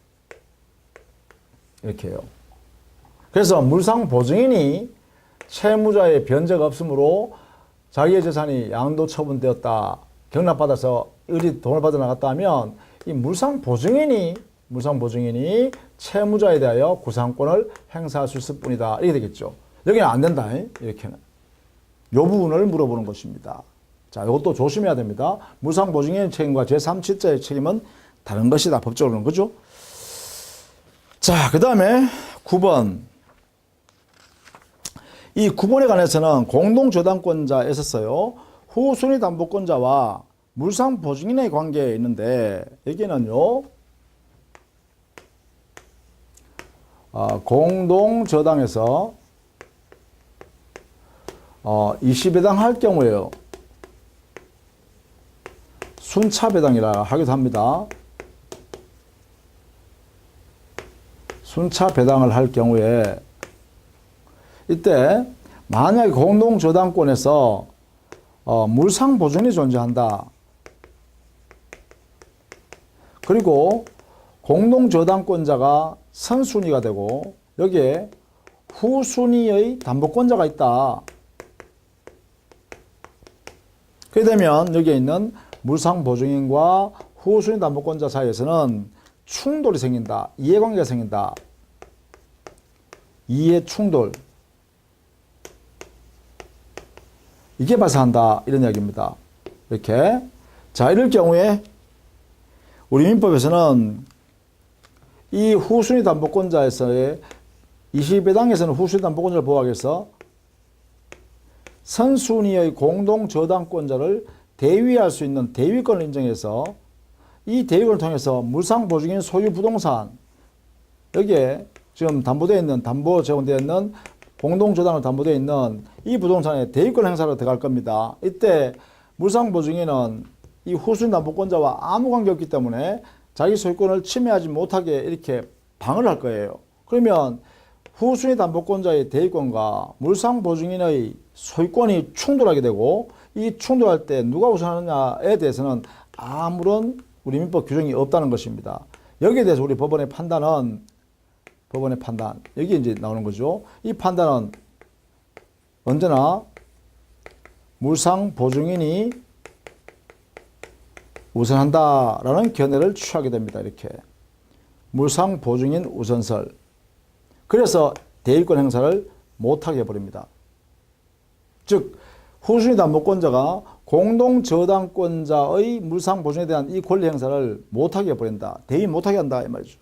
이렇게 해요. 그래서 물상보증인이 채무자의 변제가 없으므로 자기의 재산이 양도 처분되었다. 경락받아서 어디 돈을 받아 나갔다 하면 이 물상보증인이 채무자에 대하여 구상권을 행사할 수 있을 뿐이다. 이렇게 되겠죠. 여기는 안 된다. 이렇게는. 요 부분을 물어보는 것입니다. 자, 이것도 조심해야 됩니다. 물상보증인의 책임과 제3지자의 책임은 다른 것이다. 법적으로는. 그죠? 자, 그 다음에 9번. 이 9번에 관해서는 공동저당권자에 있었어요. 후순위 담보권자와 물상보증인의 관계에 있는데, 여기는요, 공동저당에서 20배당 할 경우에요. 순차배당이라 하기도 합니다. 순차배당을 할 경우에 이때 만약에 공동저당권에서 물상보증이 존재한다. 그리고 공동저당권자가 선순위가 되고 여기에 후순위의 담보권자가 있다. 그렇게 되면 여기에 있는 물상보증인과 후순위 담보권자 사이에서는 충돌이 생긴다. 이해관계가 생긴다. 이해충돌. 이게 발생한다. 이런 이야기입니다. 이렇게. 자, 이럴 경우에 우리 민법에서는 이 후순위 담보권자에서의 20배당에서는 후순위 담보권자를 보호하기 위해서 선순위의 공동저당권자를 대위할 수 있는 대위권을 인정해서 이 대위권을 통해서 물상보증인 소유 부동산 여기에 지금 담보되어 있는 담보 제공되어 있는 공동저당으로 담보되어 있는 이 부동산에 대위권 행사로 들어갈 겁니다. 이때 물상보증인은 이 후순위 담보권자와 아무 관계없기 때문에 자기 소유권을 침해하지 못하게 이렇게 방어를 할 거예요. 그러면 후순위 담보권자의 대위권과 물상보증인의 소유권이 충돌하게 되고 이 충돌할 때 누가 우선하느냐에 대해서는 아무런 우리 민법 규정이 없다는 것입니다. 여기에 대해서 우리 법원의 판단은 여기 이제 나오는 거죠. 이 판단은 언제나 물상보증인이 우선한다라는 견해를 취하게 됩니다. 이렇게 물상보증인 우선설. 그래서 대위권 행사를 못하게 해버립니다. 즉 후순위 담보권자가 공동저당권자의 물상보증에 대한 이 권리 행사를 못하게 해버린다. 대위 못하게 한다 이 말이죠.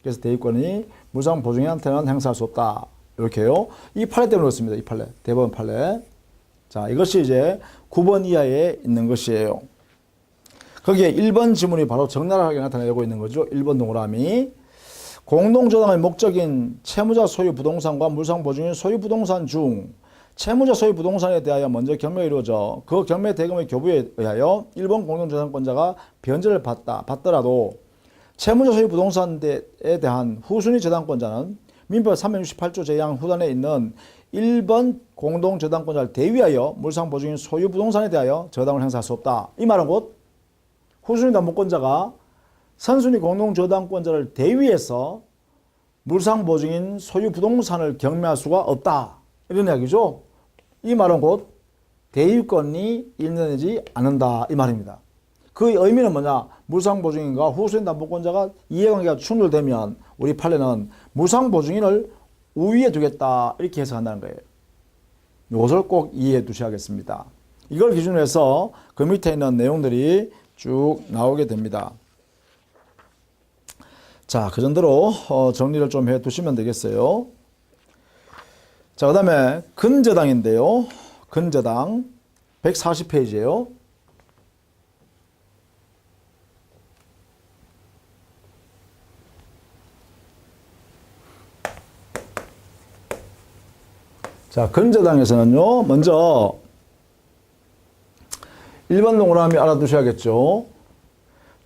그래서 대위권이 물상보증인한테는 행사할 수 없다. 이렇게요. 이 판례 때문에 그렇습니다. 이 판례. 대법원 판례. 자, 이것이 이제 9번 이하에 있는 것이에요. 거기에 1번 지문이 바로 적나라하게 나타내고 있는 거죠. 1번 동그라미. 공동저당의 목적인 채무자 소유 부동산과 물상보증인 소유 부동산 중 채무자 소유 부동산에 대하여 먼저 경매가 이루어져 그 경매 대금의 교부에 의하여 1번 공동저당권자가 변제를 받더라도 채무자 소유 부동산에 대한 후순위 저당권자는 민법 368조 제2항 후단에 있는 1번 공동저당권자를 대위하여 물상보증인 소유 부동산에 대하여 저당을 행사할 수 없다. 이 말은 곧 후순위 담보권자가 선순위 공동저당권자를 대위해서 물상보증인 소유 부동산을 경매할 수가 없다. 이런 이야기죠. 이 말은 곧 대위권이 일어나지 않는다. 이 말입니다. 그 의미는 뭐냐? 물상보증인과 후순위 담보권자가 이해관계가 충돌되면 우리 판례는 물상보증인을 우위에 두겠다. 이렇게 해석한다는 거예요. 이것을 꼭 이해해 두셔야겠습니다. 이걸 기준으로 해서 그 밑에 있는 내용들이 쭉 나오게 됩니다. 자, 그 정도로 정리를 좀 해 두시면 되겠어요. 자, 그 다음에 근저당인데요. 근저당 140페이지예요. 자, 근저당에서는요, 먼저 1번 동그라미 알아두셔야겠죠.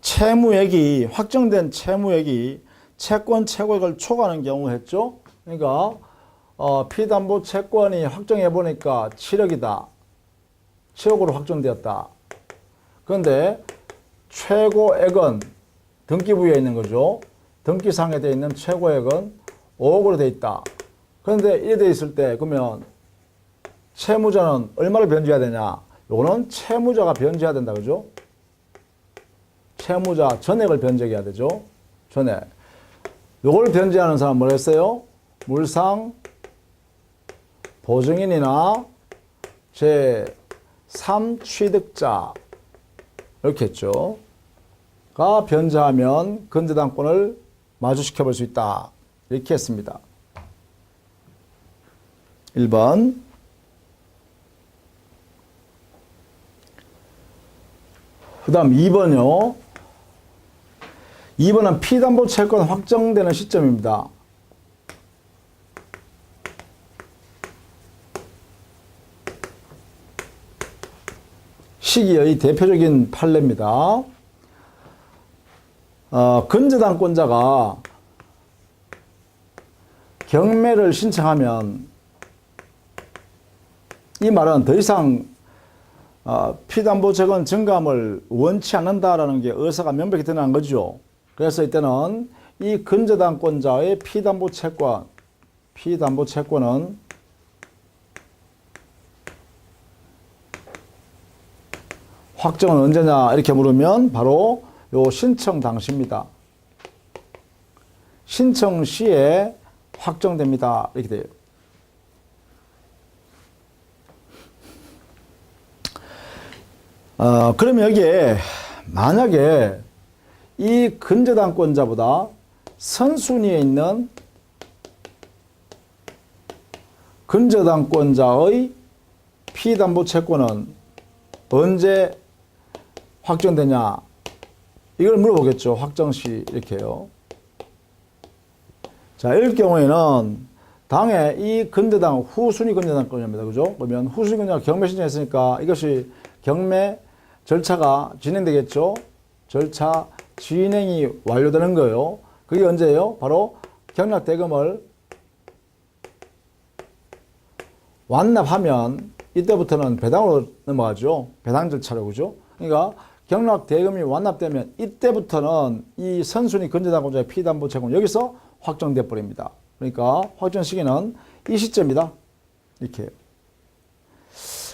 채무액이, 확정된 채무액이 채권 최고액을 초과하는 경우 했죠. 그러니까 피담보 채권이 확정해보니까 7억이다. 7억으로 확정되었다. 그런데 최고액은 등기부에 있는 거죠. 등기상에 되어 있는 최고액은 5억으로 되어 있다. 그런데 이래 되어 있을 때 그러면 채무자는 얼마를 변제해야 되냐? 요거는 채무자가 변제해야 된다. 그죠? 채무자 전액을 변제해야 되죠. 전액. 요걸 변제하는 사람은 뭐라 했어요? 물상 보증인이나 제 3. 취득자 이렇게 했죠. 가 변제하면 근저당권을 마주시켜 볼 수 있다. 이렇게 했습니다. 1번. 그 다음 2번요. 2번은 피담보 채권 확정되는 시점입니다. 시기의 대표적인 판례입니다. 근저당권자가 경매를 신청하면 이 말은 더 이상 피담보 채권 증감을 원치 않는다라는 게 의사가 명백히 드러난 거죠. 그래서 이때는 이 근저당권자의 피담보 채권은 확정은 언제냐 이렇게 물으면 바로 요 신청 당시입니다. 신청 시에 확정됩니다. 이렇게 돼요. 그러면 여기에 만약에 이 근저당권자보다 선순위에 있는 근저당권자의 피담보 채권은 언제 확정되냐 이걸 물어보겠죠. 확정시 이렇게요. 자, 이럴 경우에는 당해 이 근저당 후순위 근저당권입니다. 그죠? 그러면 후순위 근저당 경매 신청했으니까 이것이 경매 절차가 진행되겠죠. 절차 진행이 완료되는 거예요. 그게 언제예요? 바로 경락대금을 완납하면 이때부터는 배당으로 넘어가죠. 배당 절차로. 그죠? 그러니까 경락대금이 완납되면 이때부터는 이 선순위 근저당권자의 피담보 채권 여기서 확정돼 버립니다. 그러니까 확정 시기는 이 시점이다. 이렇게.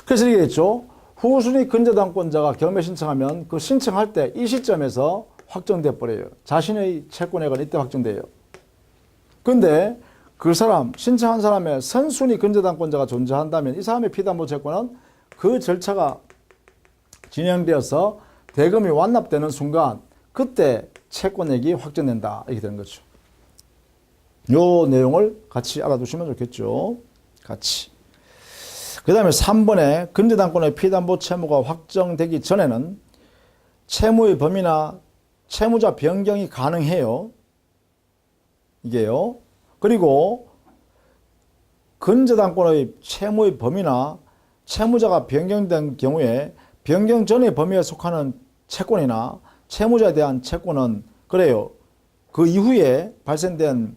그래서 이게 있죠. 후순위 근저당권자가 경매 신청하면 그 신청할 때 이 시점에서 확정돼 버려요. 자신의 채권액은 이때 확정돼요. 근데 그 사람, 신청한 사람의 선순위 근저당권자가 존재한다면 이 사람의 피담보 채권은 그 절차가 진행되어서 대금이 완납되는 순간 그때 채권액이 확정된다. 이렇게 되는 거죠. 요 내용을 같이 알아두시면 좋겠죠. 같이. 그 다음에 3번에 근저당권의 피담보 채무가 확정되기 전에는 채무의 범위나 채무자 변경이 가능해요. 이게요. 그리고 근저당권의 채무의 범위나 채무자가 변경된 경우에 변경 전의 범위에 속하는 채권이나 채무자에 대한 채권은 그래요. 그 이후에 발생된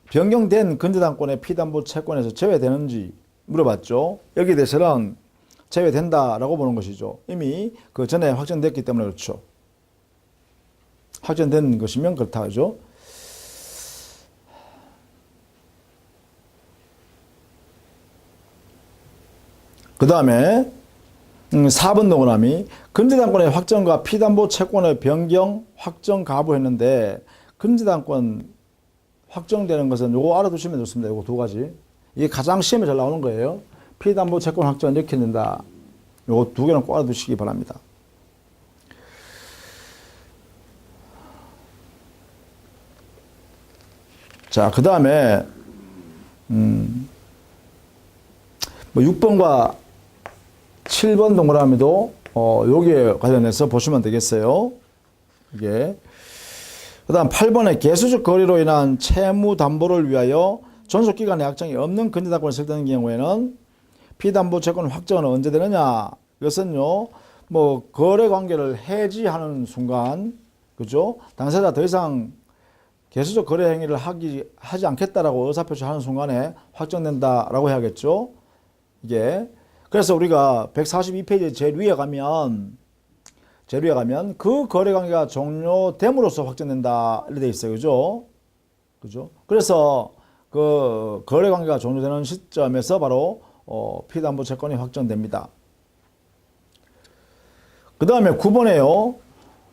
변경된 근저당권의 피담보 채권에서 제외되는지 물어봤죠. 여기에 대해서는 제외된다라고 보는 것이죠. 이미 그 전에 확정됐기 때문에 그렇죠. 확정된 것이면 그렇다 하죠. 그 다음에 4번 동그라미 근저당권의 확정과 피담보 채권의 변경 확정 가부했는데 근저당권 확정되는 것은 요거 알아두시면 좋습니다. 요거 두 가지. 이게 가장 시험에 잘 나오는 거예요. 피담보 채권 확정은 이렇게 된다. 요거 두 개는 꼭 알아두시기 바랍니다. 자, 그 다음에 6번과 7번 동그라미도 여기에 관련해서 보시면 되겠어요. 이게 그 다음 8번에 개수적 거래로 인한 채무 담보를 위하여 존속기간의 약정이 없는 근저당권을 설정하는 경우에는 피담보 채권 확정은 언제 되느냐? 이것은요, 뭐 거래 관계를 해지하는 순간, 그죠? 당사자 더 이상 개수적 거래 행위를 하지 않겠다라고 의사표시하는 순간에 확정된다라고 해야겠죠. 이게 그래서 우리가 142페이지 제일 위에 가면 그 거래 관계가 종료됨으로써 확정된다 이렇게 돼 있어요. 그죠? 그죠? 그래서 그 거래 관계가 종료되는 시점에서 바로 피담보 채권이 확정됩니다. 그 다음에 9번에요.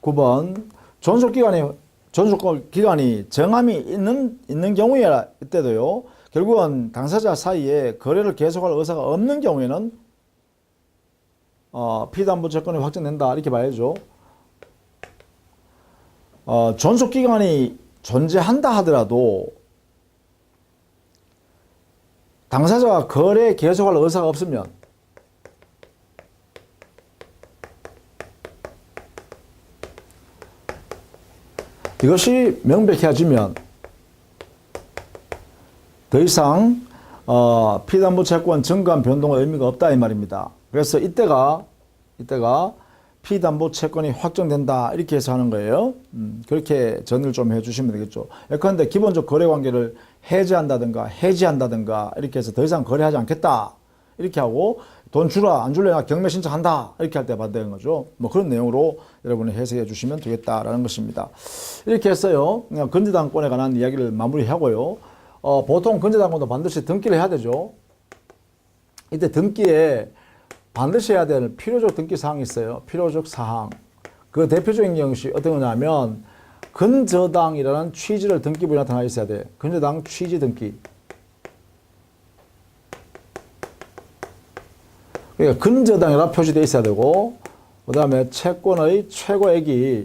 9번 존속 기간이 정함이 있는 경우에 이때도요. 결국은 당사자 사이에 거래를 계속할 의사가 없는 경우에는 피담보채권이 확정된다 이렇게 봐야죠. 존속기간이 존재한다 하더라도 당사자가 거래 계속할 의사가 없으면 이것이 명백해지면 더 이상 피담보채권 증감 변동의 의미가 없다 이 말입니다. 그래서 이때가 피담보채권이 확정된다 이렇게 해서 하는 거예요. 그렇게 전을 좀 해주시면 되겠죠. 예컨대 기본적 거래관계를 해지한다든가 이렇게 해서 더 이상 거래하지 않겠다 이렇게 하고 돈 주라 안 줄래 나 경매 신청한다 이렇게 할 때 받는 거죠. 뭐 그런 내용으로 여러분이 해석해 주시면 되겠다라는 것입니다. 이렇게 했어요. 그냥 건재당권에 관한 이야기를 마무리하고요. 보통 건재당권도 반드시 등기를 해야 되죠. 이때 등기에 반드시 해야 될 필요적 등기 사항이 있어요. 필요적 사항. 그 대표적인 것이 어떤 거냐면 건저당이라는 취지를 등기부에 나타나 있어야 돼. 건저당 취지 등기. 그러니까 건저당이라 표시되어 있어야 되고 그 다음에 채권의 최고액이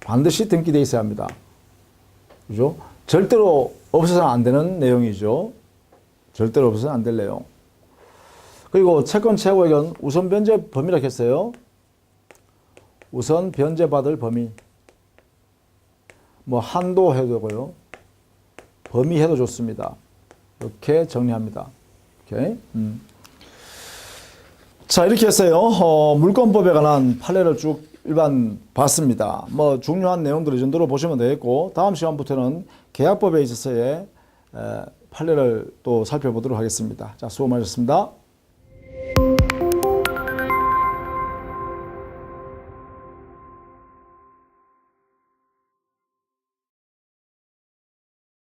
반드시 등기되어 있어야 합니다. 그죠? 절대로 없어서는 안 되는 내용이죠. 절대로 없어서는 안 될 내용. 그리고 채권 최고액은 우선 변제 범위라고 했어요. 우선 변제받을 범위. 뭐 한도 해도 되고요. 범위 해도 좋습니다. 이렇게 정리합니다. 오케이. 자, 이렇게 했어요. 물권법에 관한 판례를 쭉 일반 봤습니다. 뭐 중요한 내용들 이 정도로 보시면 되겠고 다음 시간부터는 계약법에 있어서의 판례를 또 살펴보도록 하겠습니다. 자, 수고 많으셨습니다.